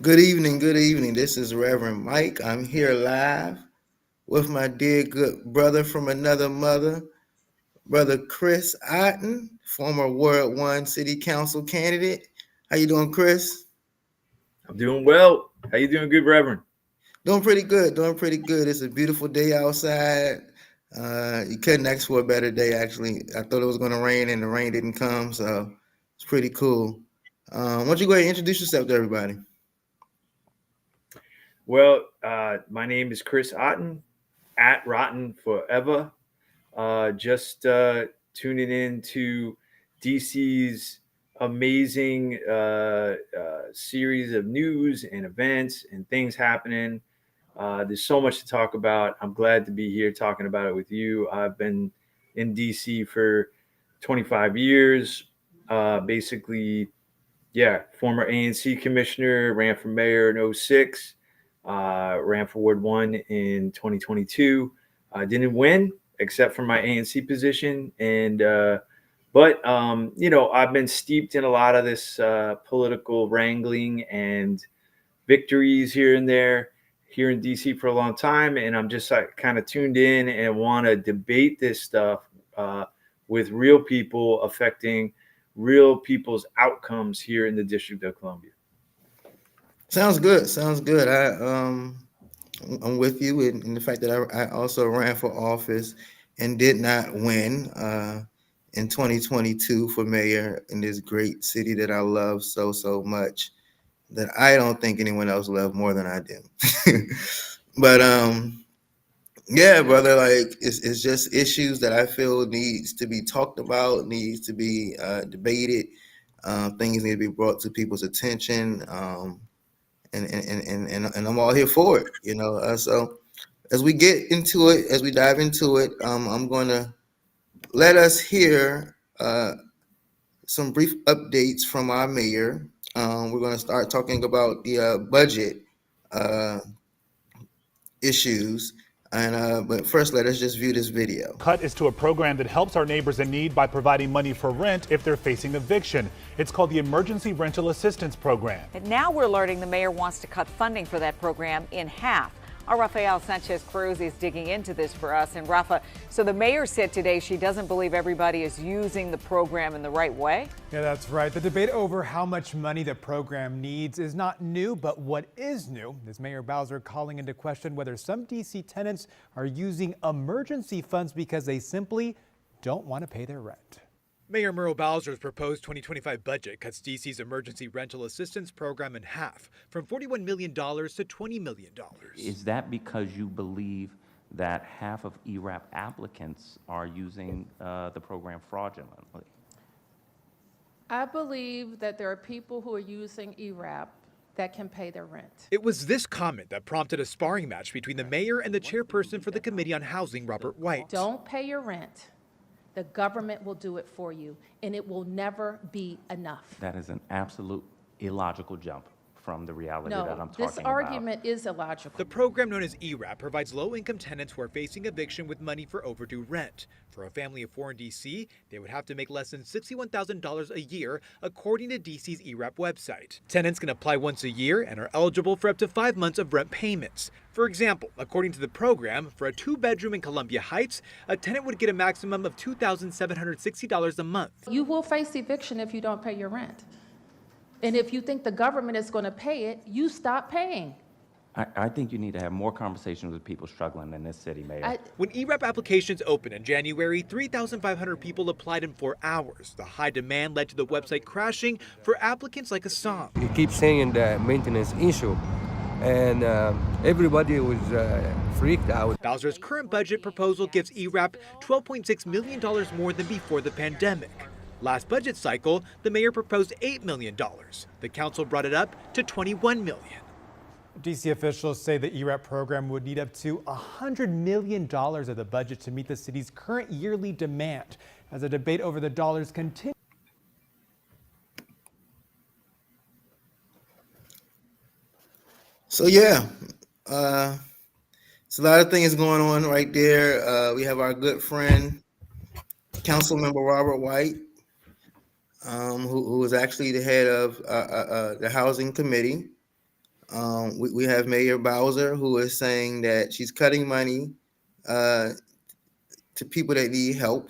Good evening, good evening. This is Reverend Mike. I'm here live with my dear good brother from another mother, Brother Chris Otten, former Ward 1 City Council candidate. How you doing, Chris? I'm doing well. How you doing, good Reverend? Doing pretty good, doing pretty good. It's a beautiful day outside. You couldn't ask for a better day, actually. I thought it was going to rain, and the rain didn't come, so it's pretty cool. Why don't you go ahead and introduce yourself to everybody? Well, my name is Chris Otten, at Rotten Forever. Just tuning in to DC's amazing series of news and events and things happening. There's so much to talk about. I'm glad to be here talking about it with you. I've been in DC for 25 years. Basically, yeah, former ANC commissioner, ran for mayor in '06, ran for Ward 1 in 2022. Didn't win except for my ANC position. But I've been steeped in a lot of this political wrangling and victories here and there here in DC for a long time. And I'm just like kind of tuned in and want to debate this stuff uh, with real people affecting real people's outcomes here in the District of Columbia. Sounds good. Sounds good. I'm with you in the fact that I also ran for office and did not win in 2022 for mayor in this great city that I love so much that I don't think anyone else loved more than I do. But yeah, brother, like it's just issues that I feel needs to be talked about, needs to be debated. Things need to be brought to people's attention. And I'm all here for it, you know. So as we get into it, as we dive into it, I'm going to let us hear some brief updates from our mayor. We're going to start talking about the budget uh, issues. But first, let us just view this video. Cut is to a program that helps our neighbors in need by providing money for rent if they're facing eviction. It's called the Emergency Rental Assistance Program. And now we're learning the mayor wants to cut funding for that program in half. Our Rafael Sanchez Cruz is digging into this for us. And Rafa, so the mayor said today she doesn't believe everybody is using the program in the right way. Yeah, that's right. The debate over how much money the program needs is not new, but what is new is Mayor Bowser calling into question whether some DC tenants are using emergency funds because they simply don't want to pay their rent. Mayor Murrell Bowser's proposed 2025 budget cuts DC's emergency rental assistance program in half, from $41 million to $20 million. Is that because you believe that half of ERAP applicants are using the program fraudulently? I believe that there are people who are using ERAP that can pay their rent. It was this comment that prompted a sparring match between the mayor and the chairperson for the Committee on Housing, Robert White. Don't pay your rent. The government will do it for you, and it will never be enough. That is an absolute illogical jump from the reality that I'm talking about. No, this argument is illogical. The program known as ERAP provides low-income tenants who are facing eviction with money for overdue rent. For a family of 4 in D.C., they would have to make less than $61,000 a year, according to D.C.'s ERAP website. Tenants can apply once a year and are eligible for up to 5 months of rent payments. For example, according to the program, for a 2-bedroom in Columbia Heights, a tenant would get a maximum of $2,760 a month. You will face eviction if you don't pay your rent. And if you think the government is going to pay it, you stop paying. I think you need to have more conversations with people struggling in this city, Mayor. When ERAP applications opened in January, 3,500 people applied in 4 hours. The high demand led to the website crashing for applicants like Assam. He keeps saying the maintenance issue, and everybody was freaked out. Bowser's current budget proposal gives ERAP $12.6 million more than before the pandemic. Last budget cycle, the mayor proposed $8 million. The council brought it up to $21 million. DC officials say the ERAP program would need up to $100 million of the budget to meet the city's current yearly demand. As the debate over the dollars continues. So yeah, it's a lot of things going on right there. We have our good friend, Councilmember Robert White, who was actually the head of the Housing Committee. We have Mayor Bowser, who is saying that she's cutting money to people that need help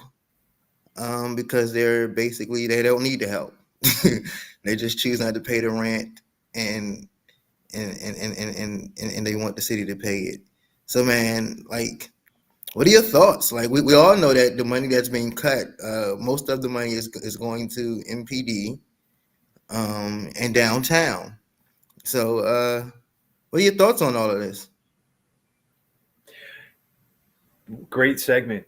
because they don't need the help. They just choose not to pay the rent and and they want the city to pay it. So man, like, what are your thoughts? Like, we all know that the money that's being cut, most of the money is going to MPD and downtown. So what are your thoughts on all of this? Great segment,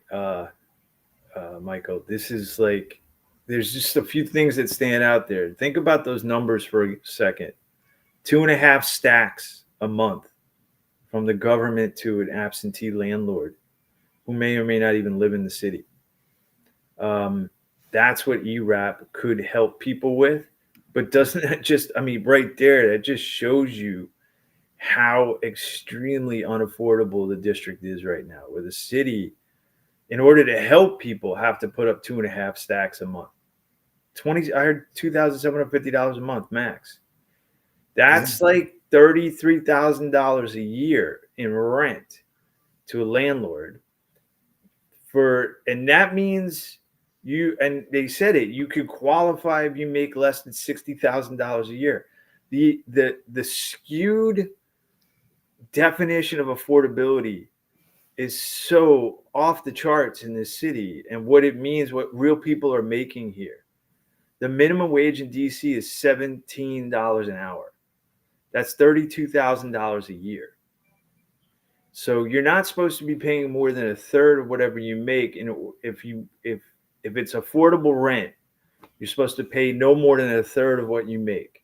Michael. This is like, there's just a few things that stand out there. Think about those numbers for a second. 2.5 stacks a month from the government to an absentee landlord who may or may not even live in the city. That's what ERAP could help people with. But doesn't that just, I mean, right there, that just shows you how extremely unaffordable the district is right now, where the city, in order to help people, have to put up 2.5 stacks a month. I heard $2,750 a month max. That's like $33,000 a year in rent to a landlord. And that means and they said it, you could qualify if you make less than $60,000 a year. The skewed definition of affordability is so off the charts in this city, and what it means, what real people are making here. The minimum wage in DC is $17 an hour. That's $32,000 a year. So you're not supposed to be paying more than a third of whatever you make. And if it's affordable rent, you're supposed to pay no more than a third of what you make.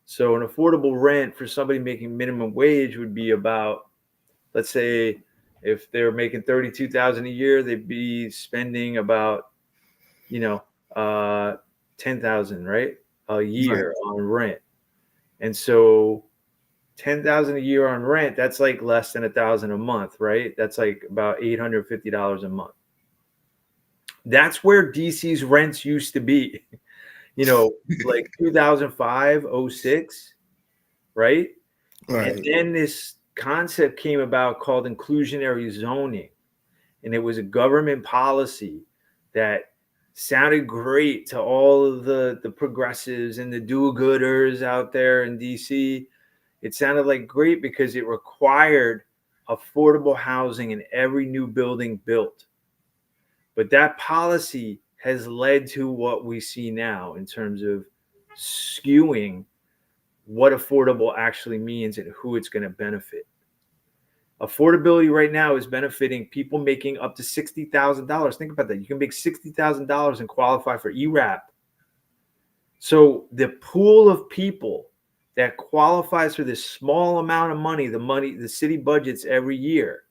So an affordable rent for somebody making minimum wage would be about, let's say, if they're making $32,000 a year, they'd be spending about, $10,000, right, a year on rent. And so $10,000 a year on rent, that's like less than $1,000 a month, right? That's like about $850 a month. That's where DC's rents used to be, like 2005, 06, right? Right. And then this concept came about called inclusionary zoning. And it was a government policy that sounded great to all of the progressives and the do-gooders out there in DC. It sounded like great because it required affordable housing in every new building built. But that policy has led to what we see now in terms of skewing what affordable actually means and who it's going to benefit. Affordability right now is benefiting people making up to $60,000. Think about that. You can make $60,000 and qualify for ERAP. So the pool of people that qualifies for this small amount of money, the city budgets every year,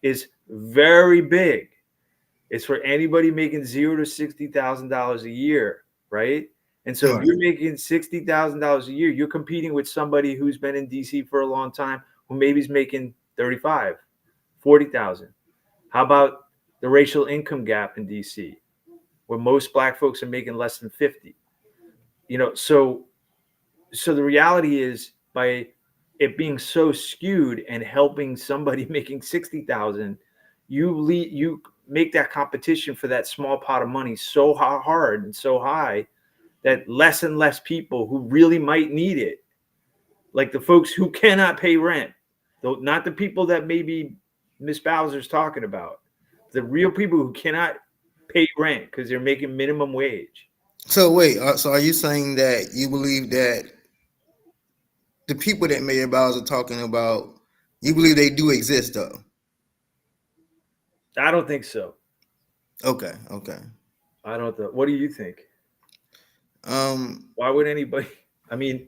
is very big. It's for anybody making $0 to $60,000 a year, right? And so if you're making $60,000 a year, you're competing with somebody who's been in DC for a long time, who maybe is making 35, 40,000. How about the racial income gap in DC, where most Black folks are making less than 50? So the reality is, by it being so skewed and helping somebody making 60,000, you make that competition for that small pot of money so hard and so high that less and less people who really might need it, like the folks who cannot pay rent, though not the people that maybe Miss Bowser's talking about, the real people who cannot pay rent because they're making minimum wage. So wait, so are you saying that you believe that the people that Mayor Bowser talking about, you believe they do exist though? I don't think so. Okay. I don't know. What do you think? Why would anybody? I mean,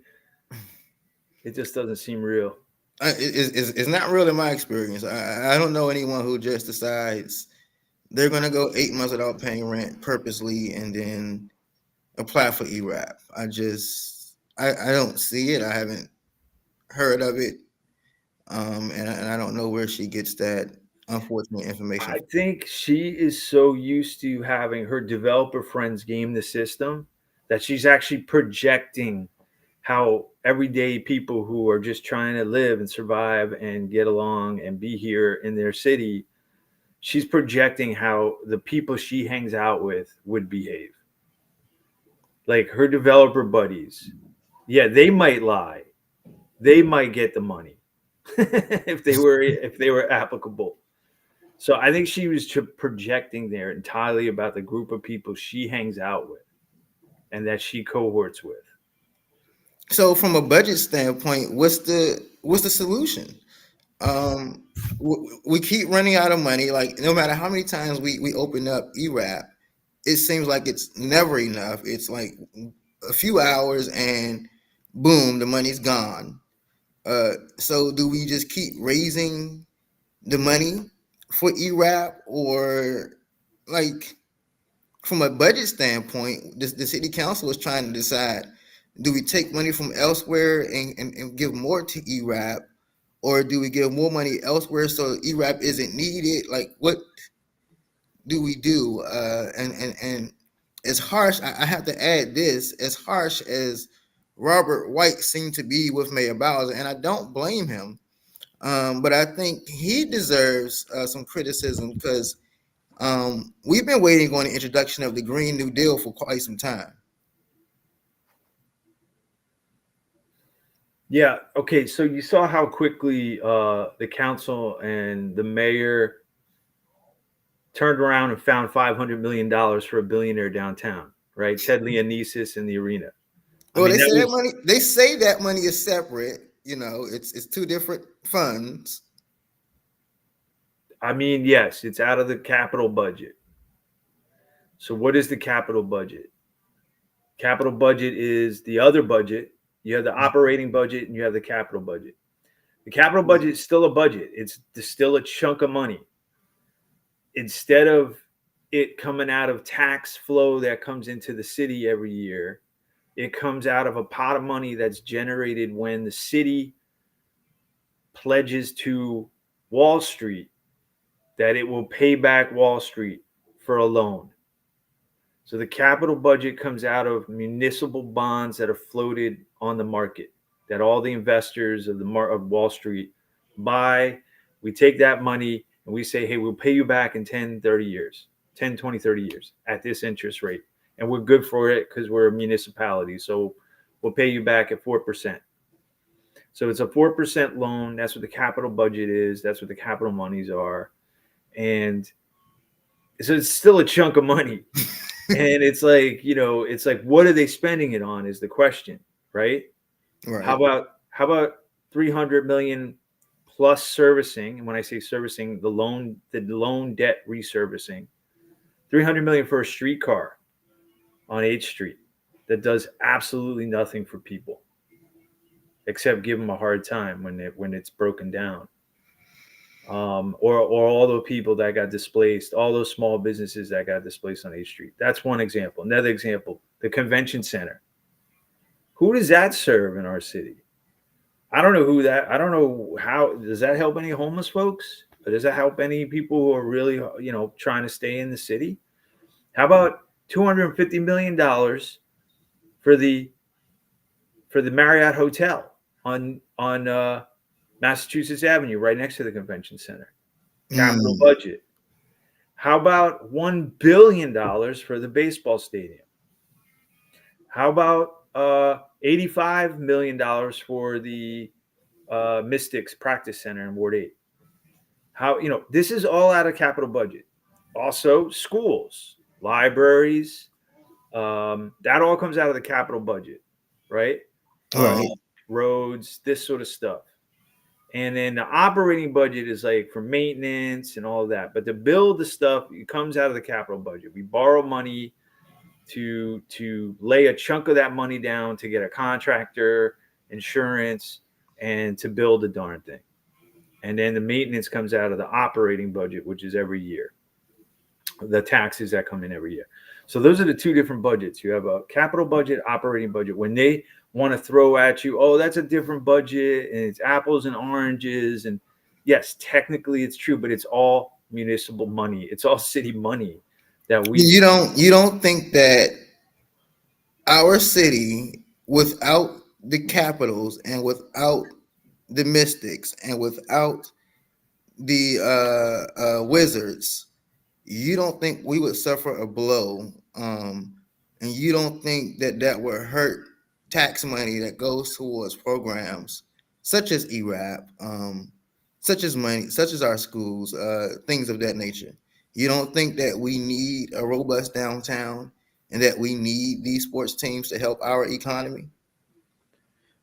it just doesn't seem real. It's not real in my experience. I don't know anyone who just decides they're going to go 8 months without paying rent purposely and then apply for ERAP. I don't see it. I haven't heard of it. And I don't know where she gets that unfortunate information. I think she is so used to having her developer friends game the system that she's actually projecting how everyday people who are just trying to live and survive and get along and be here in their city, she's projecting how the people she hangs out with would behave. Like her developer buddies, yeah, they might lie, they might get the money if they were applicable. So I think she was projecting there entirely about the group of people she hangs out with and that she cohorts with. So from a budget standpoint, what's the solution? We keep running out of money. Like no matter how many times we open up ERAP, it seems like it's never enough. It's like a few hours and boom, the money's gone. So do we just keep raising the money for ERAP, or like from a budget standpoint, the city council is trying to decide, do we take money from elsewhere and give more to ERAP, or do we give more money elsewhere so ERAP isn't needed? Like, what do we do? And as harsh, I have to add this, as harsh as Robert White seemed to be with Mayor Bowser, and I don't blame him, but I think he deserves some criticism because we've been waiting on the introduction of the Green New Deal for quite some time. Yeah. Okay. So you saw how quickly the council and the mayor turned around and found $500 million for a billionaire downtown, right? Ted Leonesis in the arena. Well, they say that money is separate. You know, it's two different funds. I mean, yes, it's out of the capital budget. So what is the capital budget? Capital budget is the other budget. You have the operating budget and you have the capital budget. The capital budget is still a budget. It's still a chunk of money. Instead of it coming out of tax flow that comes into the city every year, it comes out of a pot of money that's generated when the city pledges to Wall Street that it will pay back Wall Street for a loan. So the capital budget comes out of municipal bonds that are floated on the market, that all the investors of Wall Street buy. We take that money and we say, hey, we'll pay you back in 10, 30 years, 10, 20, 30 years at this interest rate. And we're good for it because we're a municipality. So we'll pay you back at 4%. So it's a 4% loan. That's what the capital budget is. That's what the capital monies are. And so it's still a chunk of money. And it's like, you know, it's like, what are they spending it on is the question, right? Right. How about 300 million plus servicing? And when I say servicing, the loan debt reservicing, 300 million for a streetcar on 8th Street that does absolutely nothing for people except give them a hard time when it's broken down. Or all the people that got displaced, all those small businesses that got displaced on 8th Street. That's one example. Another example, the convention center. Who does that serve in our city? I don't know how, does that help any homeless folks? Or does that help any people who are really, you know, trying to stay in the city? How about $250 million for the Marriott Hotel on Massachusetts Avenue, right next to the convention center? Capital budget. How about $1 billion for the baseball stadium? How about $85 million for the Mystics practice center in Ward 8? How, you know, this is all out of capital budget. Also, schools, libraries, that all comes out of the capital budget, right? Right. Roads, this sort of stuff. And then the operating budget is like for maintenance and all that. But to build the stuff, it comes out of the capital budget. We borrow money to lay a chunk of that money down to get a contractor, insurance, and to build the darn thing. And then the maintenance comes out of the operating budget, which is every year. The taxes that come in every year. So those are the two different budgets. You have a capital budget, operating budget. When they want to throw at you, oh, that's a different budget and it's apples and oranges. And yes, technically it's true, but it's all municipal money. It's all city money that we. You don't think that our city, without the Capitals and without the Mystics and without the Wizards, you don't think we would suffer a blow, and you don't think that that would hurt tax money that goes towards programs such as ERAP, such as our schools, things of that nature. You don't think that we need a robust downtown and that we need these sports teams to help our economy?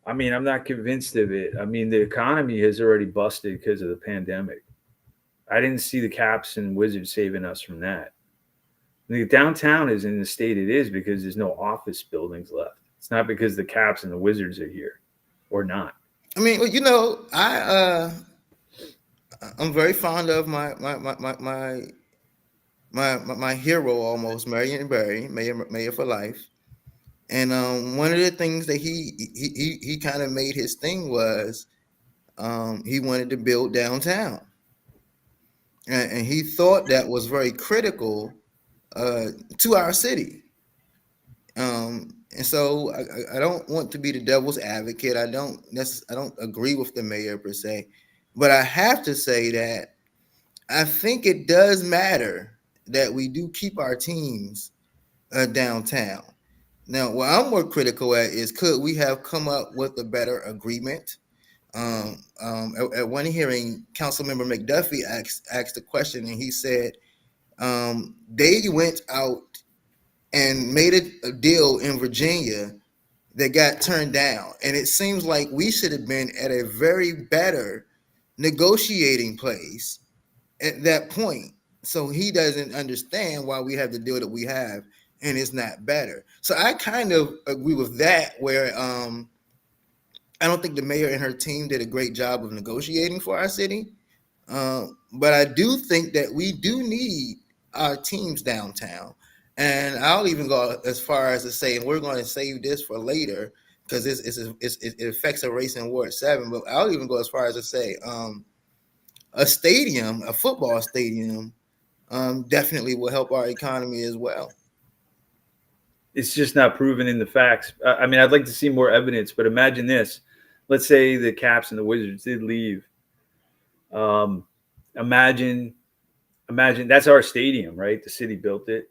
I mean, I'm not convinced of it. I mean, the economy has already busted because of the pandemic. I didn't see the Caps and Wizards saving us from that. The downtown is in the state it is because there's no office buildings left. It's not because the Caps and the Wizards are here or not. I mean, well, I'm very fond of my hero almost, Marion Barry, mayor for life. And one of the things that he kind of made his thing was he wanted to build downtown, and he thought that was very critical to our city. And so I don't want to be the devil's advocate. I don't agree with the mayor per se, but I have to say that I think it does matter that we do keep our teams downtown. Now, what I'm more critical at is could we have come up with a better agreement? At one hearing, Councilmember McDuffie asked a question, and he said they went out and made a deal in Virginia that got turned down. And it seems like we should have been at a very better negotiating place at that point. So he doesn't understand why we have the deal that we have and it's not better. So I kind of agree with that, where I don't think the mayor and her team did a great job of negotiating for our city. But I do think that we do need our teams downtown. And I'll even go as far as to say, and we're going to save this for later because it affects a race in Ward 7. But I'll even go as far as to say a stadium, a football stadium, definitely will help our economy as well. It's just not proven in the facts. I mean, I'd like to see more evidence, but imagine this. Let's say the Caps and the Wizards did leave. Imagine that's our stadium, right? The city built it.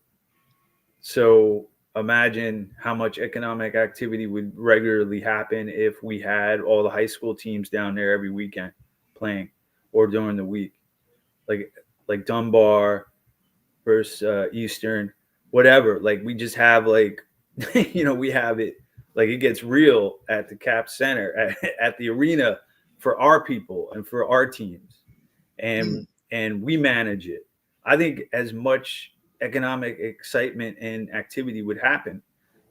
So imagine how much economic activity would regularly happen if we had all the high school teams down there every weekend playing or during the week, like Dunbar versus Eastern, whatever. Like we just have we have it, like it gets real at the Cap Center, at the arena for our people and for our teams. And we manage it. I think as much economic excitement and activity would happen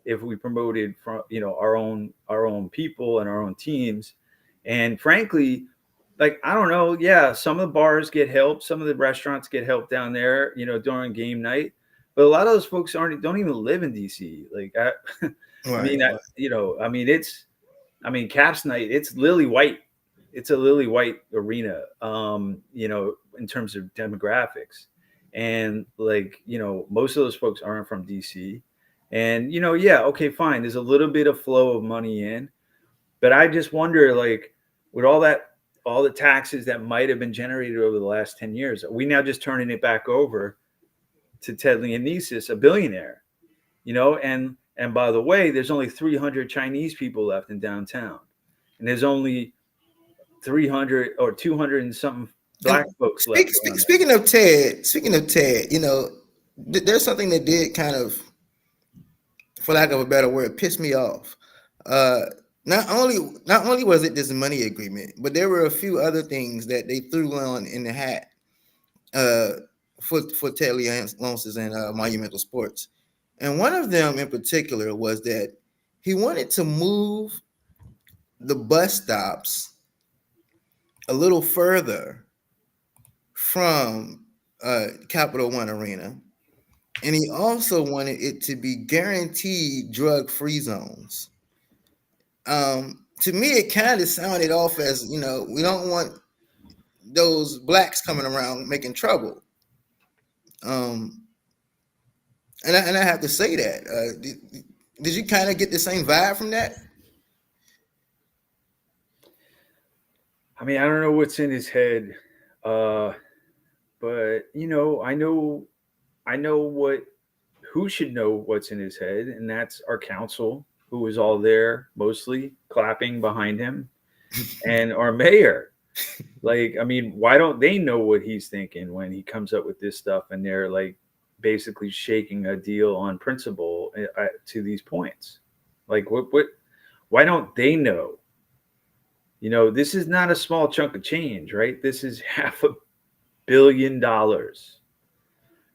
if we promoted from our own people and our own teams. And frankly, like, I don't know, yeah, some of the bars get help, some of the restaurants get help down there, during game night, but a lot of those folks don't even live in DC. Like Caps night, it's lily white. It's a lily white arena, in terms of demographics. And most of those folks aren't from DC. And, yeah, okay, fine. There's a little bit of flow of money in, but I just wonder, with all the taxes that might have been generated over the last 10 years, are we now just turning it back over to Ted Leonesis, a billionaire, and by the way, there's only 300 Chinese people left in downtown, and there's only 300 or 200 and something Black folks left. Speaking of Ted, there's something that did kind of, for lack of a better word, piss me off. Not only was it this money agreement, but there were a few other things that they threw on in the hat for Ted Leonesis and Monumental Sports. And one of them in particular was that he wanted to move the bus stops a little further from Capital One Arena. And he also wanted it to be guaranteed drug-free zones. To me, it kind of sounded off as, we don't want those blacks coming around making trouble. And I have to say that. Did you kind of get the same vibe from that? I mean, I don't know what's in his head, but I know who should know what's in his head, and that's our council, who was all there mostly clapping behind him, and our mayor. Like, I mean, why don't they know what he's thinking when he comes up with this stuff, and they're like basically shaking a deal on principle to these points? Like, what? Why don't they know? This is not a small chunk of change, right? This is $500 million,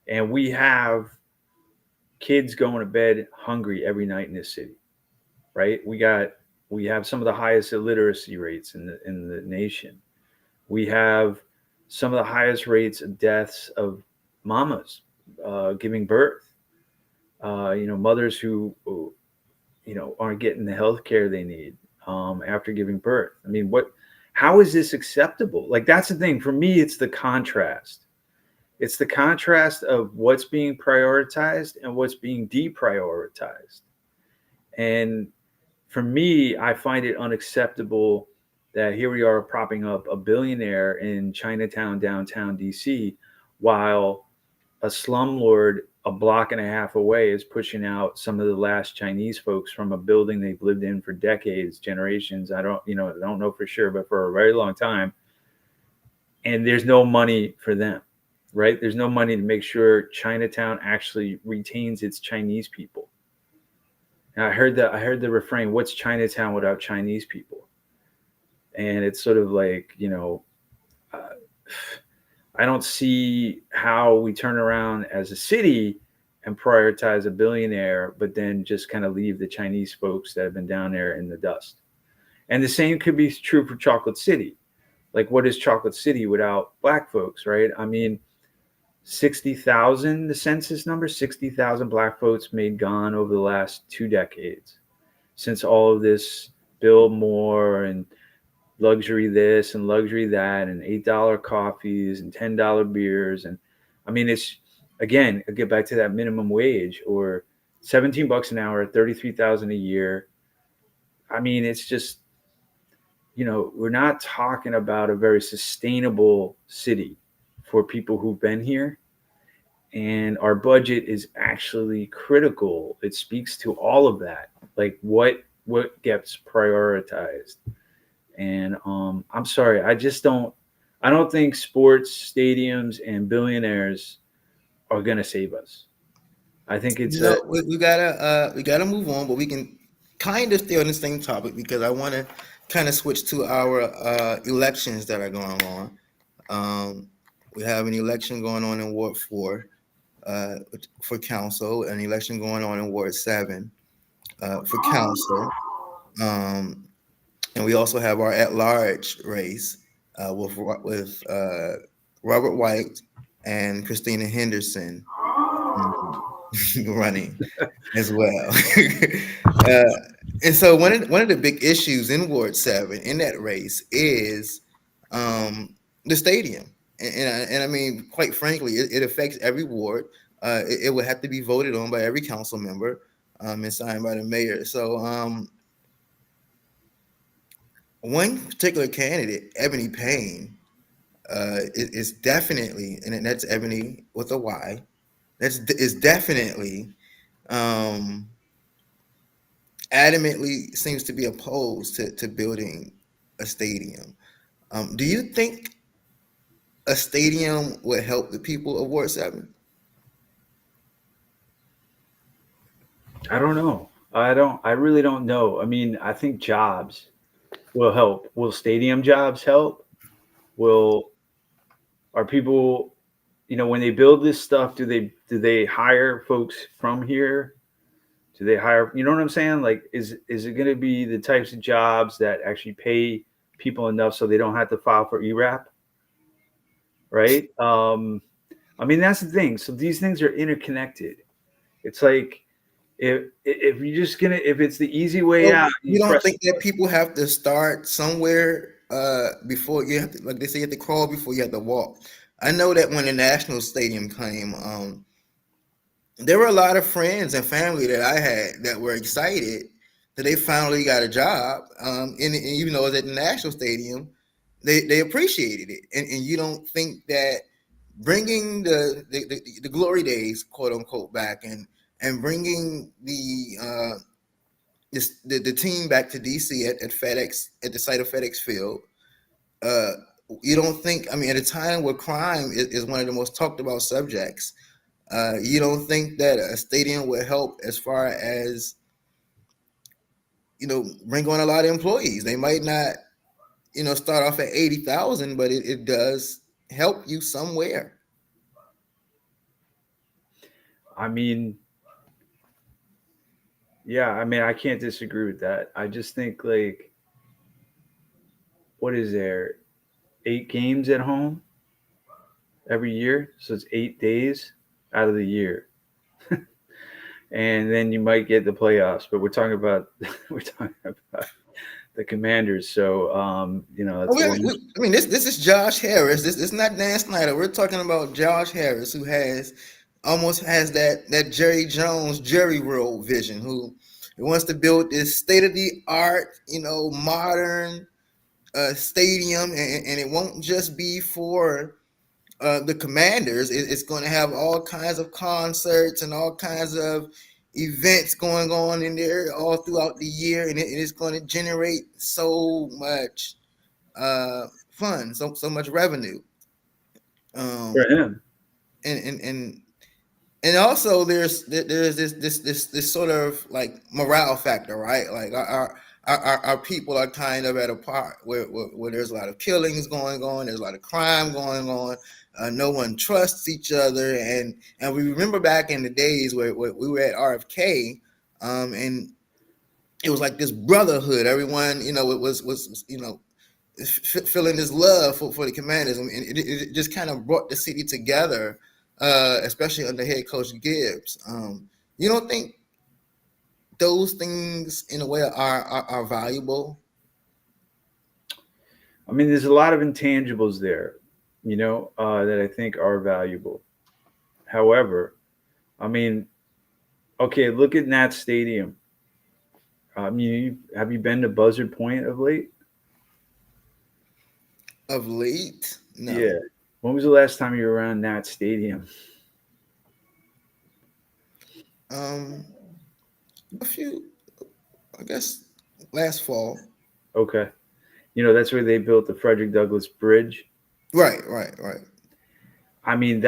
and we have kids going to bed hungry every night in this city, right? We have some of the highest illiteracy rates in the nation. We have some of the highest rates of deaths of mamas giving birth. Mothers who aren't getting the health care they need after giving birth. I mean, how is this acceptable? Like, that's the thing. For me, it's the contrast. It's the contrast of what's being prioritized and what's being deprioritized. And for me, I find it unacceptable that here we are propping up a billionaire in Chinatown, downtown DC, while a slumlord a block and a half away is pushing out some of the last Chinese folks from a building they've lived in for decades, generations. I don't know for sure, but for a very long time. And there's no money for them, right? There's no money to make sure Chinatown actually retains its Chinese people. And I heard the refrain, "What's Chinatown without Chinese people?" And it's sort of like, I don't see how we turn around as a city and prioritize a billionaire, but then just kind of leave the Chinese folks that have been down there in the dust. And the same could be true for Chocolate City. Like, what is Chocolate City without Black folks, right? I mean, 60,000, the census number, 60,000 Black folks made gone over the last 2 decades, since all of this Bill Moore and luxury this and luxury that and $8 coffees and $10 beers. And I mean, it's, again, I get back to that minimum wage, or $17 an hour, $33,000 a year. I mean, it's just, we're not talking about a very sustainable city for people who've been here. And our budget is actually critical. It speaks to all of that. Like, what gets prioritized? And I'm sorry, I don't think sports stadiums and billionaires are gonna save us. I think it's we gotta move on, but we can kind of stay on the same topic, because I want to kind of switch to our elections that are going on. We have an election going on in Ward 4 for council, an election going on in Ward 7 for council. And we also have our at-large race with Robert White and Christina Henderson running as well. And so one of the big issues in Ward 7 in that race is the stadium. And I mean, quite frankly, it affects every ward. It would have to be voted on by every council member and signed by the mayor. So one particular candidate, Ebony Payne, is definitely, and that's Ebony with a Y, is definitely adamantly seems to be opposed to building a stadium. Do you think a stadium would help the people of Ward 7? I don't know. I really don't know. I mean, I think jobs will help. Will stadium jobs help? Are people, when they build this stuff, do they hire folks from here? Do they hire, you know what I'm saying? Like, is it going to be the types of jobs that actually pay people enough so they don't have to file for ERAP? Right? I mean, that's the thing. So these things are interconnected. It's like, if you're just if it's the easy way out. You don't think that people have to start somewhere before you have to, like they say, you have to crawl before you have to walk? I know that when the National Stadium came, there were a lot of friends and family that I had that were excited that they finally got a job. And even though it was at the National Stadium, they appreciated it, and you don't think that bringing the glory days, quote unquote, back and bringing the team back to DC at FedEx, at the site of FedEx Field, you don't think, I mean, at a time where crime is one of the most talked about subjects, you don't think that a stadium would help as far as, bring on a lot of employees? They might not, start off at 80,000, but it does help you somewhere. I mean, yeah, I mean, I can't disagree with that. I just think, like, what is there? 8 games at home every year. So it's 8 days out of the year. And then you might get the playoffs, but we're talking about the Commanders. So, that's I mean, this is Josh Harris. This is not Dan Snyder. We're talking about Josh Harris, who almost has that Jerry Jones, Jerry World vision, who wants to build this state-of-the-art, modern stadium, and it won't just be for the Commanders. It's going to have all kinds of concerts and all kinds of events going on in there all throughout the year, and it's going to generate so much fun, so much revenue. for him. And also there's this sort of like morale factor, right? Like our people are kind of at a part where there's a lot of killings going on, there's a lot of crime going on, no one trusts each other, and we remember back in the days where we were at RFK, and it was like this brotherhood. Everyone, it was feeling this love for the Commanders, and it just kind of brought the city together, especially under head coach Gibbs. You don't think those things in a way are valuable? I mean, there's a lot of intangibles there, that I think are valuable. However, I mean, okay, look at Nat Stadium. I mean, have you been to Buzzard Point of late? Of late? No. Yeah. When was the last time you were around Nat Stadium? A few, I guess, last fall. Okay. That's where they built the Frederick Douglass Bridge. Right. I mean,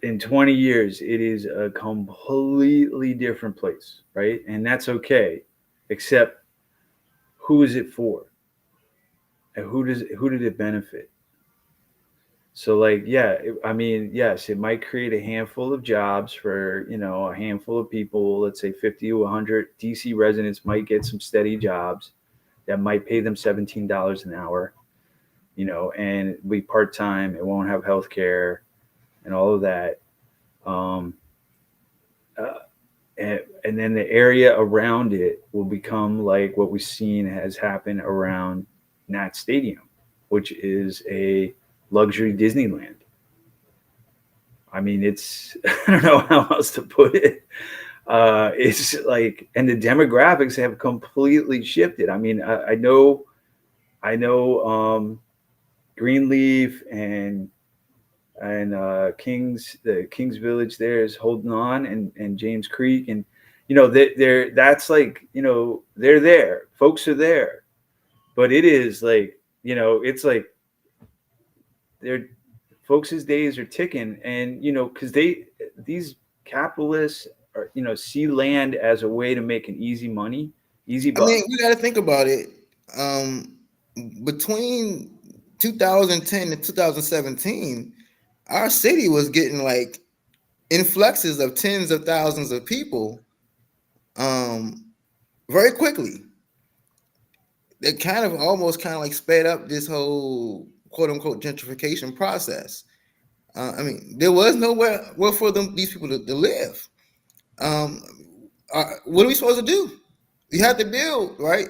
in 20 years, it is a completely different place, right? And that's okay, except who is it for? And who did it benefit? So, like, yeah, yes, it might create a handful of jobs for, a handful of people. Let's say 50 to 100 DC residents might get some steady jobs that might pay them $17 an hour, and be part-time. It won't have health care and all of that. And then the area around it will become like what we've seen has happened around Nat Stadium, which is a luxury Disneyland. I mean, it's, I don't know how else to put it. It's like, and the demographics have completely shifted. I mean, I know Greenleaf and the Kings Village there is holding on, and James Creek, and that's like, they're there, folks are there, but it is like, it's like folks' days are ticking, and because these capitalists are, see land as a way to make an easy buck. I mean, you got to think about it. Between 2010 and 2017, our city was getting like influxes of tens of thousands of people very quickly. It kind of like sped up this whole quote unquote gentrification process. I mean, there was nowhere for these people to live. What are we supposed to do? You have to build, right?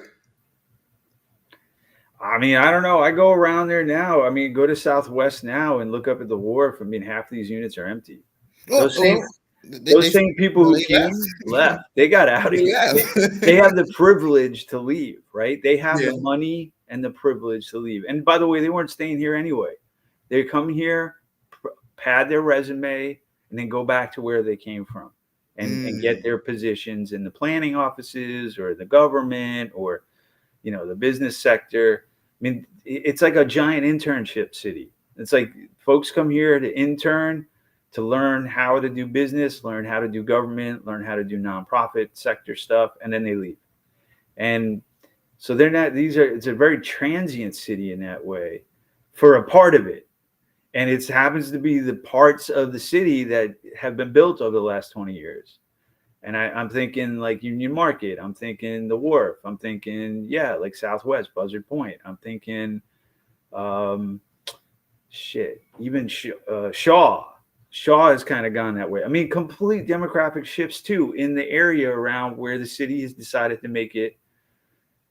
I mean, I don't know. I go around there now. I mean, go to Southwest now and look up at the wharf. I mean, half of these units are empty. Those same people who they came left. They got out of They here. left. They have the privilege to leave, right? They have Yeah. the money and the privilege to leave. And by the way, they weren't staying here anyway. They come here, pad their resume, and then go back to where they came from and get their positions in the planning offices or the government or, you know, the business sector. I mean, it's like a giant internship city. It's like folks come here to intern, to learn how to do business, learn how to do government, learn how to do nonprofit sector stuff, and then they leave. And so they're not, it's a very transient city in that way for a part of it. And it happens to be the parts of the city that have been built over the last 20 years. And I'm thinking like Union Market. I'm thinking the Wharf. I'm thinking, yeah, like Southwest, Buzzard Point. I'm thinking, even Shaw. Shaw has kind of gone that way. I mean, complete demographic shifts too in the area around where the city has decided to make it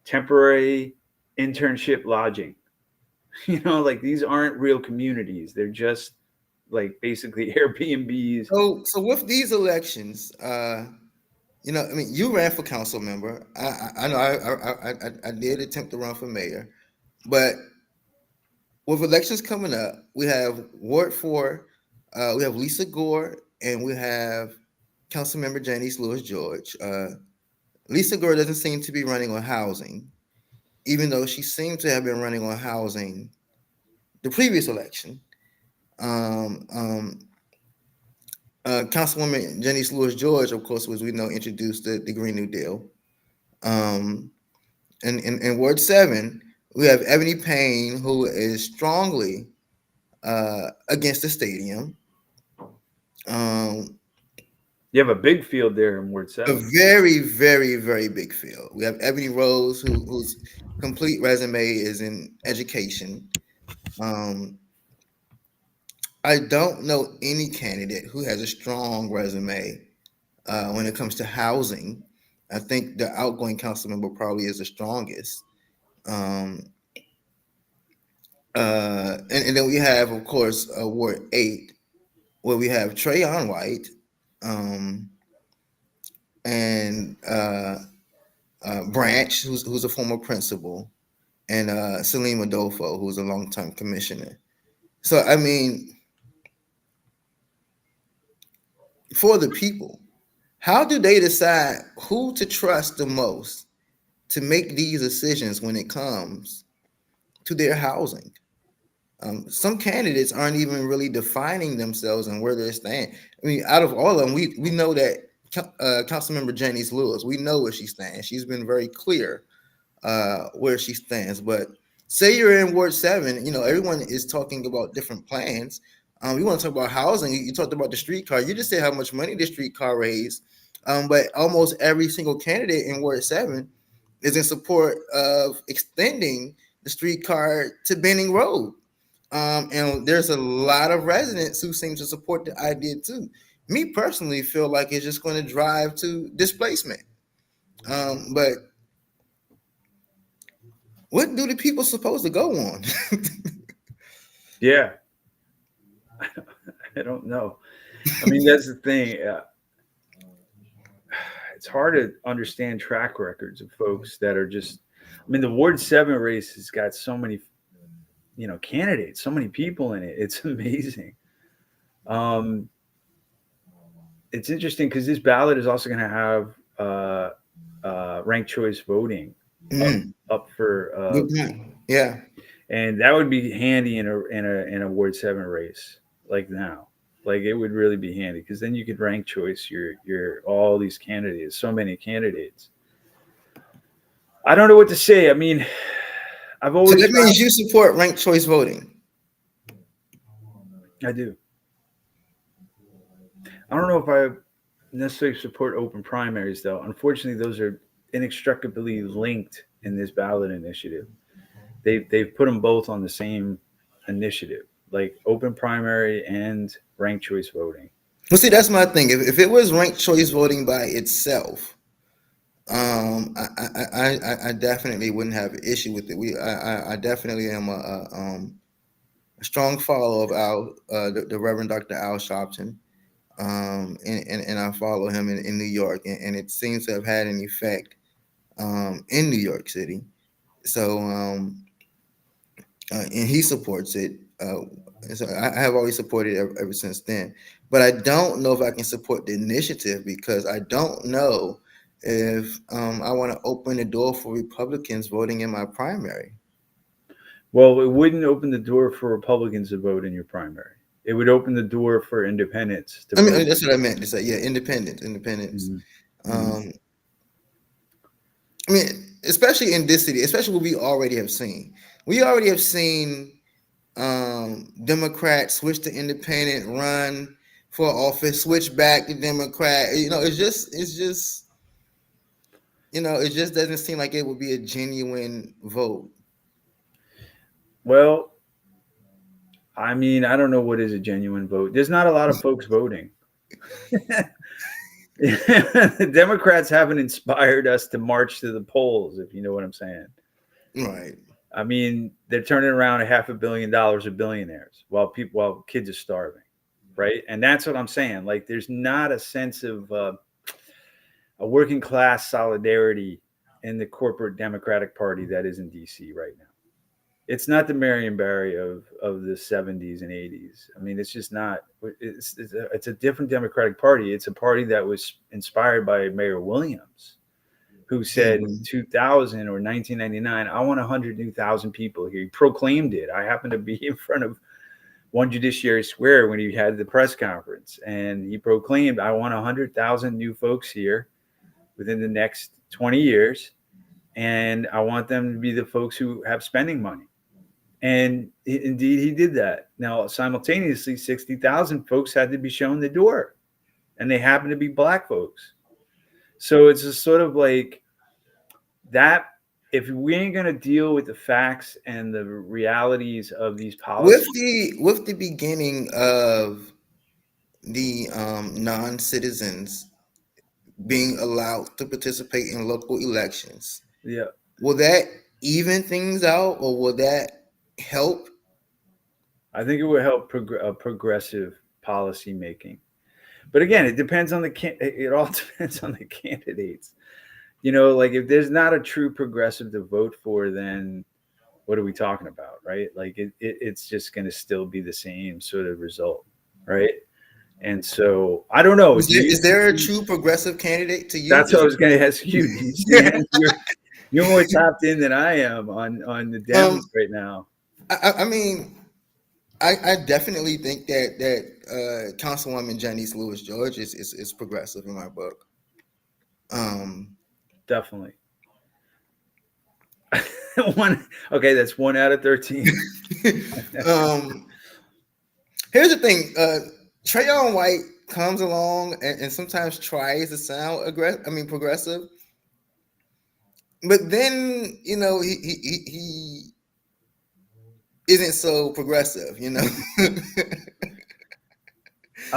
temporary internship lodging. You know, like these aren't real communities. They're just like basically Airbnbs. So with these elections, you know, I mean, you ran for council member. I know I did attempt to run for mayor, but with elections coming up, we have Ward 4, we have Lisa Gore, and we have council member Janice Lewis George. Lisa Gore doesn't seem to be running on housing, even though she seemed to have been running on housing the previous election. Councilwoman Janice Lewis George, of course, as we know, introduced the Green New Deal. And in Ward 7, we have Ebony Payne, who is strongly against the stadium. You have a big field there in Ward 7. A very, very, very big field. We have Ebony Rose, whose complete resume is in education. I don't know any candidate who has a strong resume when it comes to housing. I think the outgoing council member probably is the strongest. And then we have, of course, Ward 8, where we have Trayon White and Branch, who's a former principal, and Salim Adolfo, who's a longtime commissioner. So, I mean, for the people, how do they decide who to trust the most to make these decisions when it comes to their housing? Some candidates aren't even really defining themselves and where they stand. I mean, out of all of them, we know that Councilmember Janice Lewis, we know where she stands. She's been very clear where she stands. But say you're in Ward 7, you know, everyone is talking about different plans. We want to talk about housing. You talked about the streetcar. You just said how much money the streetcar raised. But almost every single candidate in Ward 7 is in support of extending the streetcar to Benning Road. And there's a lot of residents who seem to support the idea too. Me personally feel like it's just going to drive to displacement. But what do the people supposed to go on? Yeah. I don't know. I mean, that's the thing. It's hard to understand track records of folks that are just, I mean, the Ward 7 race has got so many, you know, candidates, so many people in it. It's amazing. It's interesting because this ballot is also going to have ranked choice voting up for yeah, and that would be handy in a Ward 7 race like now. Like it would really be handy because then you could rank choice your all these candidates, so many candidates. I don't know what to say. I mean, I've always. So that means you support ranked choice voting. I do. I don't know if I necessarily support open primaries, though. Unfortunately, those are inextricably linked in this ballot initiative. They've put them both on the same initiative, like open primary and ranked choice voting. Well, see, that's my thing. If it was ranked choice voting by itself, I definitely wouldn't have an issue with it. I definitely am a strong follower of the Reverend Dr. Al Sharpton. and I follow him in New York, and it seems to have had an effect in New York City. So and he supports it. So I have always supported it ever since then. But I don't know if I can support the initiative because I don't know if I want to open the door for Republicans voting in my primary. Well, it wouldn't open the door for Republicans to vote in your primary. It would open the door for independents to I mean, vote. that's what I meant to say. Yeah, independence. Mhm. I mean, especially in this city, especially what we already have seen. We already have seen Democrats switch to independent, run for office, switch back to Democrat. It just doesn't seem like it would be a genuine vote. Well, I mean, I don't know what is a genuine vote. There's not a lot of folks voting. The Democrats haven't inspired us to march to the polls, if you know what I'm saying. Right. I mean, they're turning around $500 million of billionaires while kids are starving, right? And that's what I'm saying. Like, there's not a sense of a working class solidarity in the corporate Democratic Party that is in DC right now. It's not the Marion Barry of the 70s and 80s. I mean, it's just not. It's a different Democratic Party. It's a party that was inspired by Mayor Williams, who said in 2000 or 1999, I want 100,000 people here. He proclaimed it. I happened to be in front of One Judiciary Square when he had the press conference, and he proclaimed, I want 100,000 new folks here within the next 20 years, and I want them to be the folks who have spending money. And indeed, he did that. Now, simultaneously, 60,000 folks had to be shown the door, and they happen to be Black folks. So it's a sort of like that. If we ain't going to deal with the facts and the realities of these policies, With the beginning of the non-citizens being allowed to participate in local elections, yeah, will that even things out, or will that help? I think it would help progressive policy making. But again, it depends on it all depends on the candidates. You know, like if there's not a true progressive to vote for, then what are we talking about, right? Like it's just going to still be the same sort of result, right? And so I don't know. Is there a true progressive candidate to you? That's what I was going to ask you. You're more tapped in than I am on the Dems right now. I mean, I definitely think that Councilwoman Janice Lewis George is progressive in my book. Definitely. That's 1 out of 13. Here's the thing: Trayon White comes along and sometimes tries to sound progressive, but then he isn't so progressive, I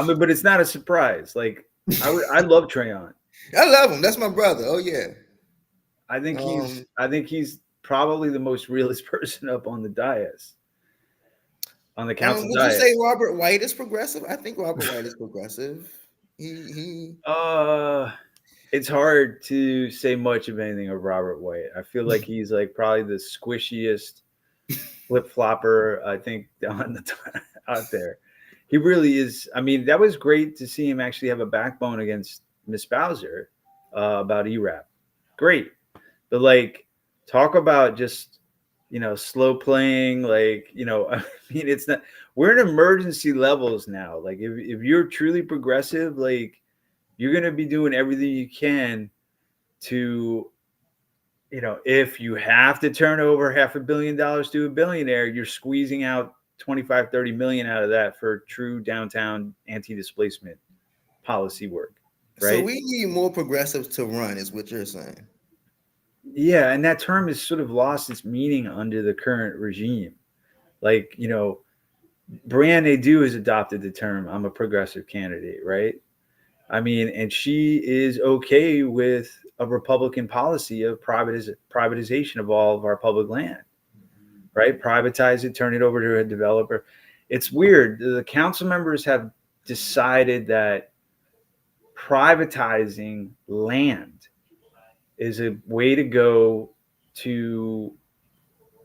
mean, but it's not a surprise. Like I love Trayon. I love him. That's my brother. Oh yeah. I think he's probably the most realist person up on the dais. On the council would dais. you say Robert White is progressive? I think Robert White is progressive. He It's hard to say much of anything of Robert White. I feel like he's like probably the squishiest flip flopper I think out there. He really is. I mean, that was great to see him actually have a backbone against Miss Bowser about ERAP. Great. But like, talk about just, slow playing, like, I mean, it's not, we're in emergency levels now. Like if you're truly progressive, like you're going to be doing everything you can to, if you have to turn over $500 million to a billionaire, you're squeezing out 25-30 million out of that for true downtown anti-displacement policy work. Right? So we need more progressives to run, is what you're saying. Yeah, and that term has sort of lost its meaning under the current regime. Like, Brianne Nadeau has adopted the term, I'm a progressive candidate, right? I mean, and she is okay with a Republican policy of privatization of all of our public land, right? Privatize it, turn it over to a developer. It's weird. The council members have decided that privatizing land is a way to go to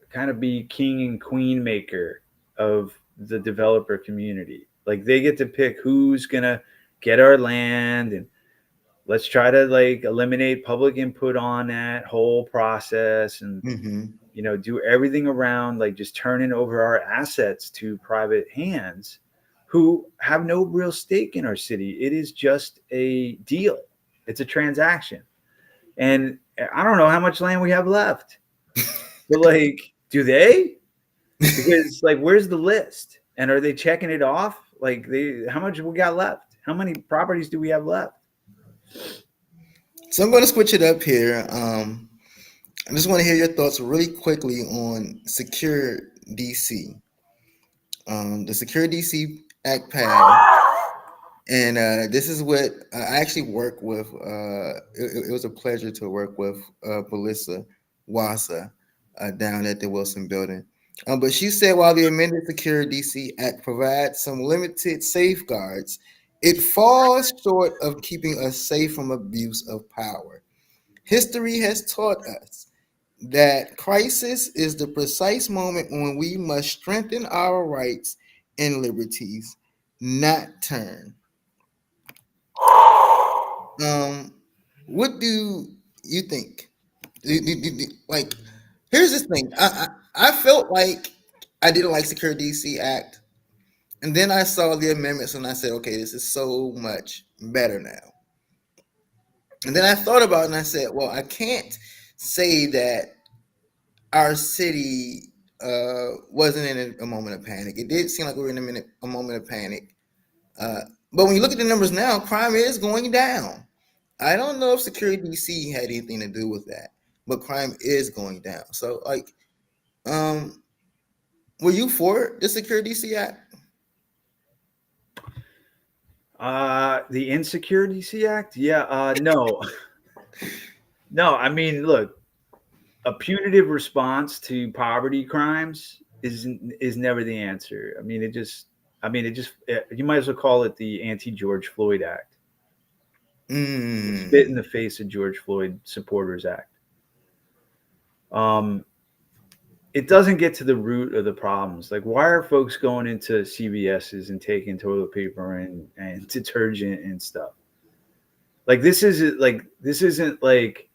kind of be king and queen maker of the developer community. Like they get to pick who's gonna get our land, and let's try to like eliminate public input on that whole process, and do everything around like just turning over our assets to private hands who have no real stake in our city. It is just a deal. It's a transaction. And I don't know how much land we have left. But like, do they? Because like, where's the list? And are they checking it off? Like, how much we got left? How many properties do we have left? So I'm going to switch it up here. I just want to hear your thoughts really quickly on Secure DC. The Secure DC Act passed, and this is what I actually work with. It was a pleasure to work with Melissa Wassa down at the Wilson Building. But she said while the amended Secure DC Act provides some limited safeguards, it falls short of keeping us safe from abuse of power. History has taught us that crisis is the precise moment when we must strengthen our rights and liberties, not turn. What do you think? Like, here's this thing. I felt like I didn't like Secure DC Act, and then I saw the amendments and I said, okay, this is so much better now. And then I thought about it and I said, well, I can't say that our city wasn't in a moment of panic. It did seem like we were in a moment of panic. But when you look at the numbers now, crime is going down. I don't know if Secure DC had anything to do with that, but crime is going down. So, like, were you for the Secure DC Act? The Insecure DC Act? Yeah, no. No, I mean, look, a punitive response to poverty crimes is never the answer. I mean, you might as well call it the anti-George Floyd Act. Spit in the face of George Floyd Supporters Act. It doesn't get to the root of the problems. Like, why are folks going into CVS's and taking toilet paper and detergent and stuff? Like, this isn't like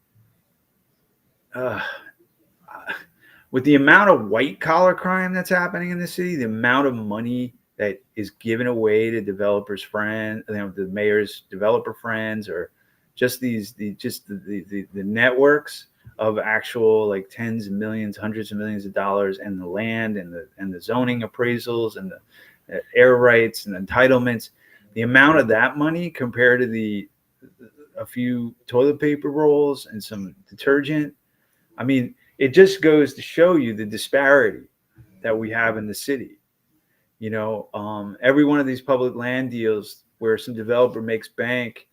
with the amount of white collar crime that's happening in the city, the amount of money that is given away to developers' friends, the mayor's developer friends, or just the networks of actual like tens of millions, hundreds of millions of dollars, and the land and the zoning appraisals and the air rights and entitlements. The amount of that money compared to a few toilet paper rolls and some detergent. I mean, it just goes to show you the disparity that we have in the city. Every one of these public land deals where some developer makes bank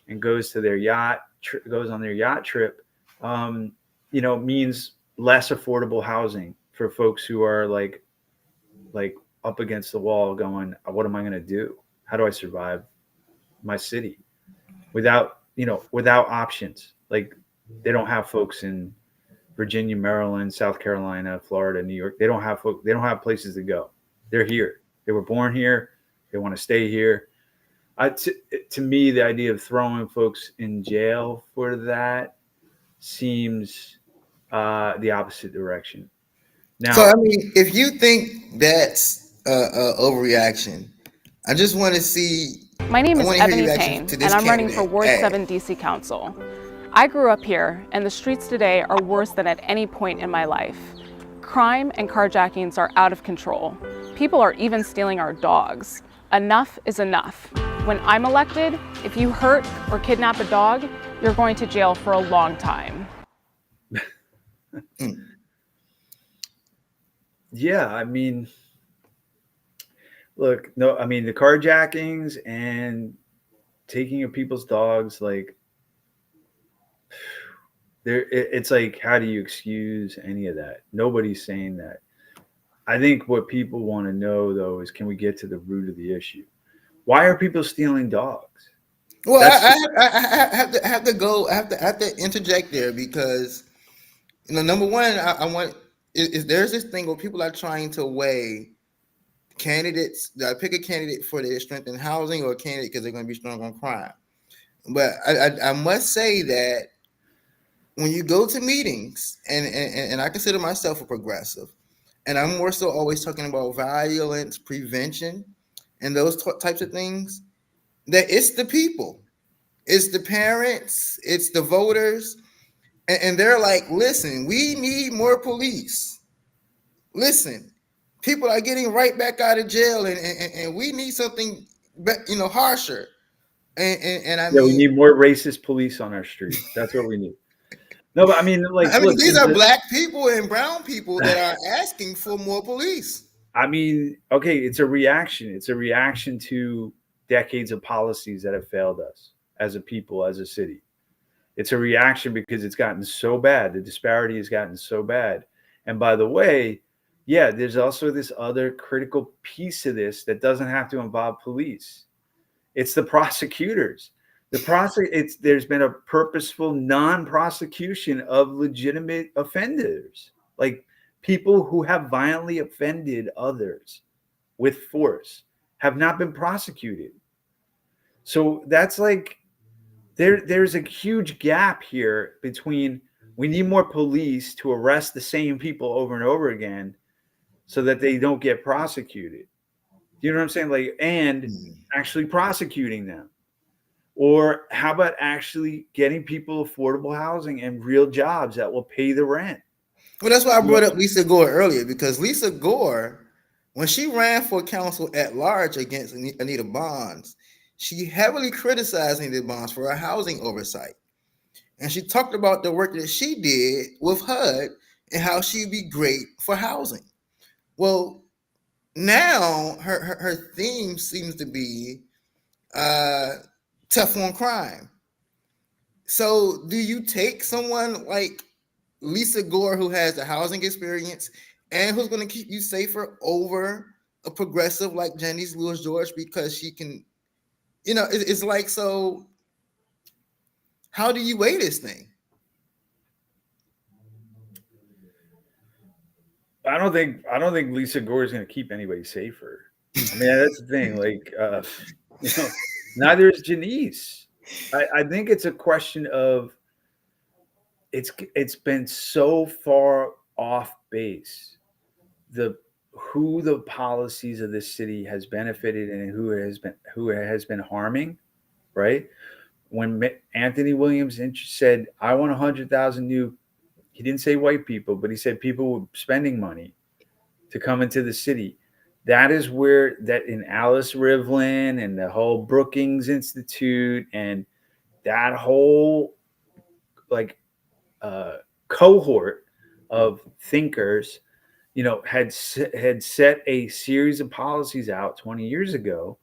and goes to their yacht, goes on their yacht trip, means less affordable housing for folks who are like up against the wall going, what am I going to do? How do I survive my city without options? Like, they don't have folks in Virginia, Maryland, South Carolina, Florida, New York. They don't have places to go. They're here. They were born here. They want to stay here. To me, the idea of throwing folks in jail for that seems the opposite direction. Now, so I mean, if you think that's overreaction, I just want to see. My name is Ebony Payne, and I'm running for Ward 7 DC Council. I grew up here, and the streets today are worse than at any point in my life. Crime and carjackings are out of control. People are even stealing our dogs. Enough is enough. When I'm elected, if you hurt or kidnap a dog, you're going to jail for a long time. Yeah, I mean, look, no, I mean, the carjackings and taking of people's dogs, like, it's like, how do you excuse any of that? Nobody's saying that. I think what people want to know, though, is can we get to the root of the issue? Why are people stealing dogs? Well, I have to interject there because, number one, I want is there's this thing where people are trying to weigh candidates. I pick a candidate for their strength in housing or a candidate because they're going to be strong on crime. But I must say that when you go to meetings, and I consider myself a progressive, and I'm more so always talking about violence prevention and those types of things, that it's the people, it's the parents, it's the voters, and they're like, listen, we need more police. Listen, people are getting right back out of jail, and we need something, harsher. And I mean, we need more racist police on our streets. That's what we need. No, but I mean, look, these are black people and brown people that are asking for more police. I mean, okay, it's a reaction. It's a reaction to decades of policies that have failed us as a people, as a city. It's a reaction because it's gotten so bad. The disparity has gotten so bad. And by the way, yeah, there's also this other critical piece of this that doesn't have to involve police. It's the prosecutors. There's been a purposeful non-prosecution of legitimate offenders, like people who have violently offended others with force have not been prosecuted. So that's like there's a huge gap here between we need more police to arrest the same people over and over again so that they don't get prosecuted. You know what I'm saying? Like, and actually prosecuting them. Or how about actually getting people affordable housing and real jobs that will pay the rent? Well, that's why I brought up Lisa Gore earlier, because Lisa Gore, when she ran for council at large against Anita Bonds, she heavily criticized Anita Bonds for her housing oversight. And she talked about the work that she did with HUD and how she'd be great for housing. Well, now her theme seems to be tough on crime. So do you take someone like Lisa Gore, who has the housing experience and who's going to keep you safer, over a progressive like Janice Lewis George, because she can, it's like, so how do you weigh this thing? I don't think Lisa Gore is going to keep anybody safer. I mean, that's the thing. Like, neither is Janice. I think it's a question of it's been so far off base, who the policies of this city has benefited and who it has been harming, right? When Anthony Williams said, I want 100,000 new, he didn't say white people, but he said people spending money to come into the city. That is where that in Alice Rivlin and the whole Brookings Institute and that whole cohort of thinkers, had set a series of policies out 20 years ago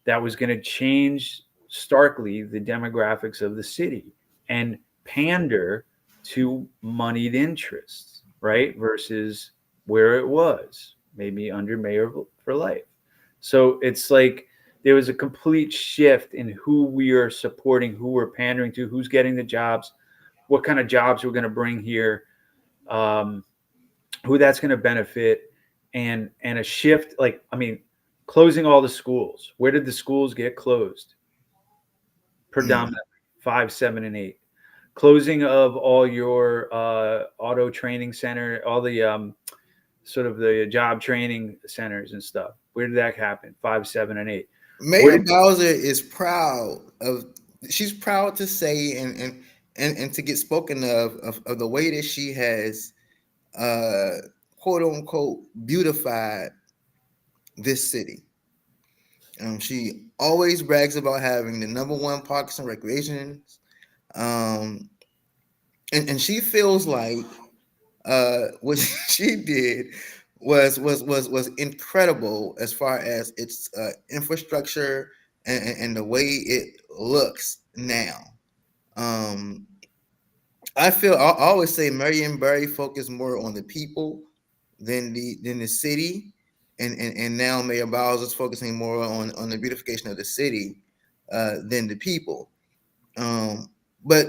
that was going to change starkly the demographics of the city and pander to moneyed interests, right? Versus where it was maybe under Mayor for Life. So it's like there was a complete shift in who we are supporting, who we're pandering to, who's getting the jobs, what kind of jobs we're going to bring here, who that's going to benefit, and a shift. Like, I mean, closing all the schools. Where did the schools get closed? Predominantly 5, 7, and 8. Closing of all your auto training center, all the sort of the job training centers and stuff. Where did that happen? 5, 7, and 8. Mayor Bowser is proud of. She's proud to say and to get spoken of the way that she has, quote unquote, beautified this city. She always brags about having the #1 parks and recreations, and she feels like what she did was incredible as far as its infrastructure and the way it looks now. I always say Marion Barry focused more on the people than the city, and now Mayor Bowles is focusing more on the beautification of the city than the people. But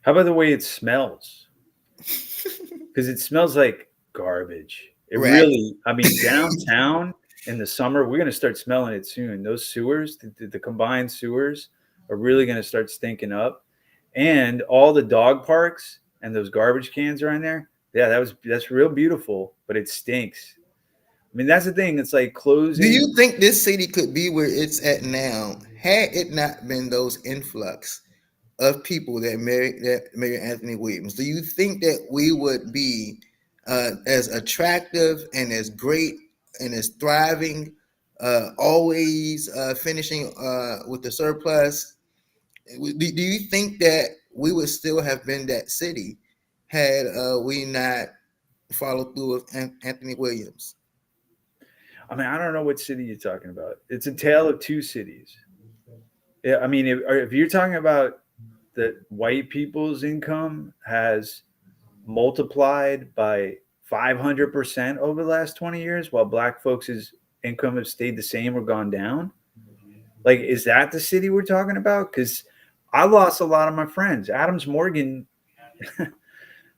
how about the way it smells? Because it smells like garbage. It right. really, I mean, downtown in the summer, we're going to start smelling it soon. Those sewers, the combined sewers, are really going to start stinking up. And all the dog parks and those garbage cans around there, yeah, that's real beautiful, but it stinks. I mean, that's the thing. It's like closing. Do you think this city could be where it's at now had it not been those influx of people that Mayor Anthony Williams? Do you think that we would be as attractive and as great and as thriving, always finishing with the surplus? Do you think that we would still have been that city had we not followed through with Anthony Williams? I mean, I don't know what city you're talking about. It's a tale of two cities. Yeah, I mean, if you're talking about that white people's income has multiplied by 500% over the last 20 years, while black folks' income have stayed the same or gone down, like, is that the city we're talking about? Because I lost a lot of my friends. Adams Morgan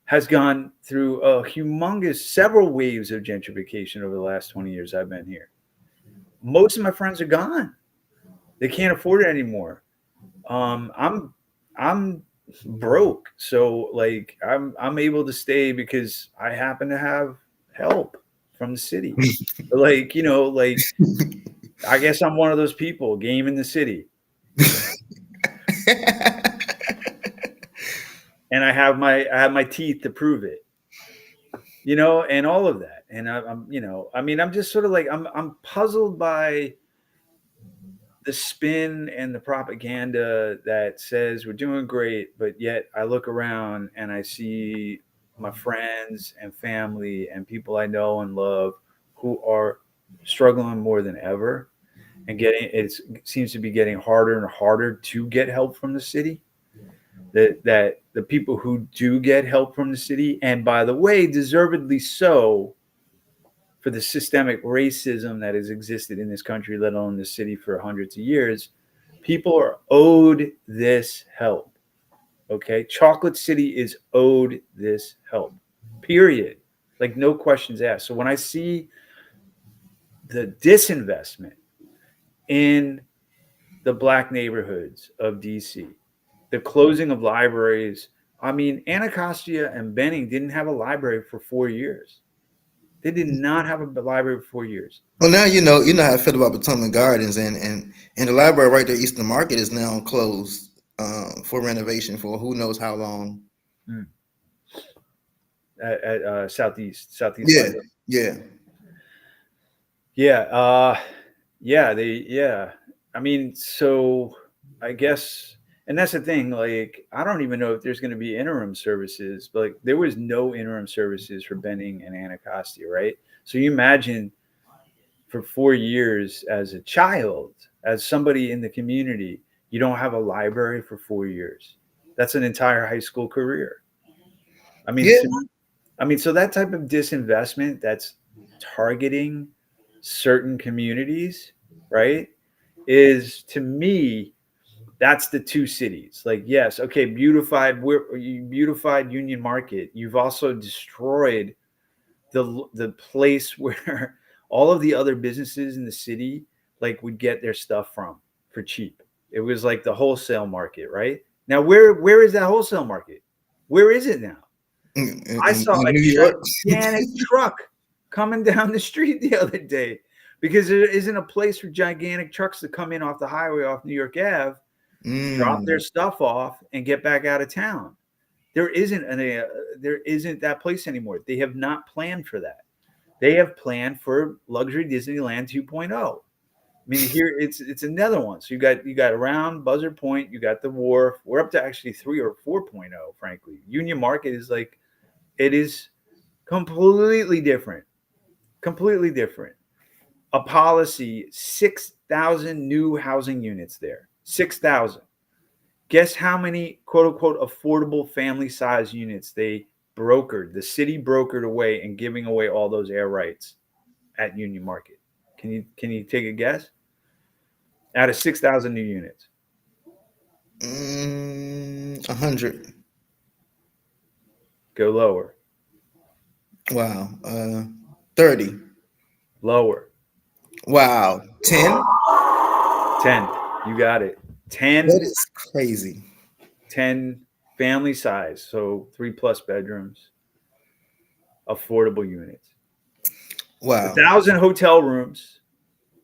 has gone through a humongous several waves of gentrification over the last 20 years I've been here. Most of my friends are gone. They can't afford it anymore. I'm broke. So like I'm able to stay because I happen to have help from the city. Like, you know, like I guess I'm one of those people, game in the city. And I have my teeth to prove it, you know, and all of that. And I'm, you know, I mean, I'm just sort of like, I'm puzzled by the spin and the propaganda that says we're doing great, but yet I look around and I see my friends and family and people I know and love who are struggling more than ever, and it seems to be getting harder and harder to get help from the city. That the people who do get help from the city, and by the way, deservedly so, for the systemic racism that has existed in this country, let alone this city, for hundreds of years, people are owed this help. Okay, Chocolate City is owed this help. Period. Like, no questions asked. So when I see the disinvestment in the black neighborhoods of DC, the closing of libraries. I mean, Anacostia and Benning didn't have a library for 4 years. They did not have a library for 4 years. Well, now you know how I feel about Potomac Gardens, and the library right there, Eastern Market, is now closed for renovation for who knows how long. At Southeast. Yeah, yeah. I mean, so I guess. And that's the thing, like, I don't even know if there's going to be interim services, but like there was no interim services for Benning and Anacostia, right? So you imagine for 4 years as a child, as somebody in the community, you don't have a library for 4 years. That's an entire high school career. I mean, yeah. So that type of disinvestment that's targeting certain communities, right, is, to me, that's the two cities. Like, yes, okay, beautified Union Market. You've also destroyed the place where all of the other businesses in the city like would get their stuff from for cheap. It was like the wholesale market, right? Now, where is that wholesale market? Where is it now? I saw a gigantic truck coming down the street the other day because there isn't a place for gigantic trucks to come in off the highway off New York Ave. Drop their stuff off and get back out of town. There isn't that place anymore. They have not planned for that. They have planned for luxury Disneyland 2.0. I mean, here it's another one. So you got around Buzzard Point, you got the wharf. We're up to actually 3 or 4.0. Frankly, Union Market is like, it is completely different. Completely different. A policy, 6,000 new housing units there. 6,000. Guess how many quote unquote affordable family size units they brokered, the city brokered away and giving away all those air rights at Union Market? Can you take a guess? Out of 6,000 new units. 100. Go lower. Wow. 30. Lower. Wow. 10. 10. You got it. 10. That is crazy. 10 family size, so 3+ bedrooms, affordable units. Wow. 1,000 hotel rooms.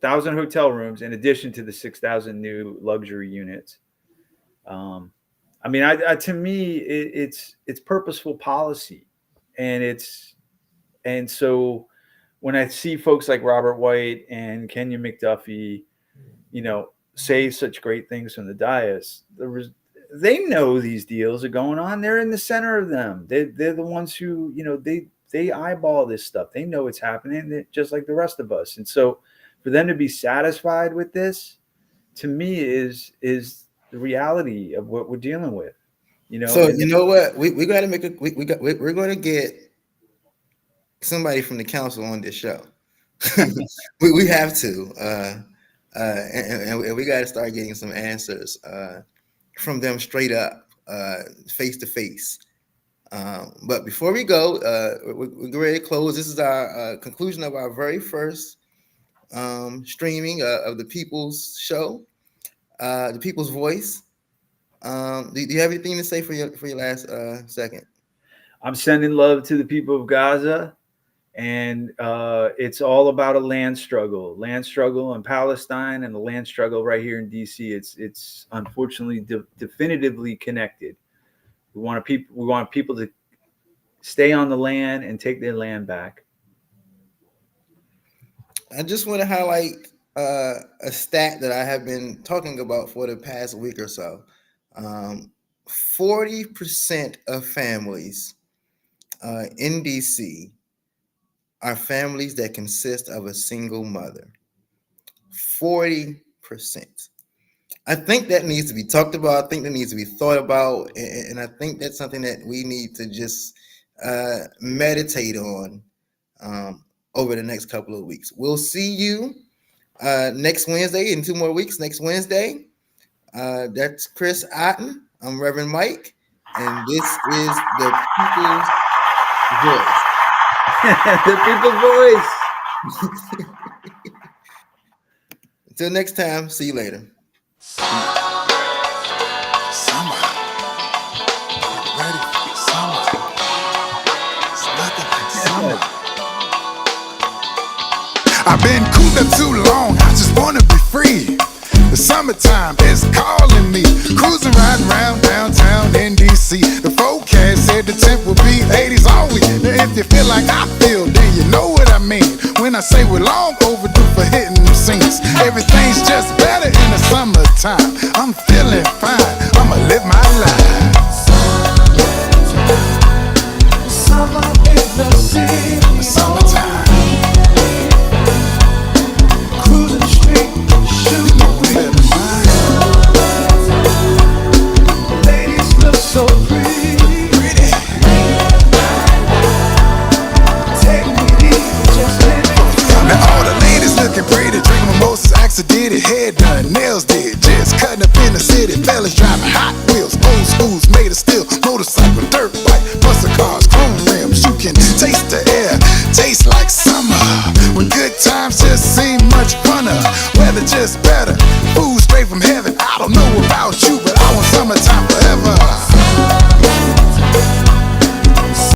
1,000 hotel rooms in addition to the 6,000 new luxury units. I mean, to me, it's purposeful policy, and so when I see folks like Robert White and Kenya McDuffie, say such great things from the dais, they know these deals are going on. They're in the center of them. They're the ones who, they eyeball this stuff. They know it's happening, just like the rest of us. And so for them to be satisfied with this, to me, is the reality of what we're dealing with. So you know what? We got to make we're going to get somebody from the council on this show. we have to, and we got to start getting some answers from them straight up, face to face. But before we go, we're ready to close. This is our conclusion of our very first streaming of the People's Show, the People's Voice. Do you have anything to say for your last second? I'm sending love to the people of Gaza, and it's all about a land struggle in Palestine, and the land struggle right here in DC. It's unfortunately definitively connected. We want people to stay on the land and take their land back. I just want to highlight a stat that I have been talking about for the past week or so. 40% of families in DC are families that consist of a single mother. 40%. I think that needs to be talked about. I think that needs to be thought about. And I think that's something that we need to just meditate on over the next couple of weeks. We'll see you next Wednesday, in 2 more weeks, next Wednesday. That's Chris Otten. I'm Reverend Mike, and this is the People's Voice. The People's Voice. Until next time, see you later. Summer. Ready? Summer. It's nothing like summer. I've been cooped up too long. I just wanna be free. The summertime is calling me. Cruising riding around downtown in DC. The forecast said the temp will be 80s all week. Now if you feel like I feel, then you know what I mean. When I say we're long overdue for hitting them scenes. Everything's just better in the summertime. I'm feeling fine. I'ma live my life. Summer in the city. The summertime. Cruising street, shooting the wind. Ladies look so pretty. Take me easy, just let me. Now all the ladies looking pretty, drinking mimosas, accidentally, hair done, nails did, just cutting up in the city. Fellas driving Hot Wheels, old schools made of steel, motorcycle, dirt bike, muscle cars, chrome rims. You can taste the air, taste like summer. When good times just seem much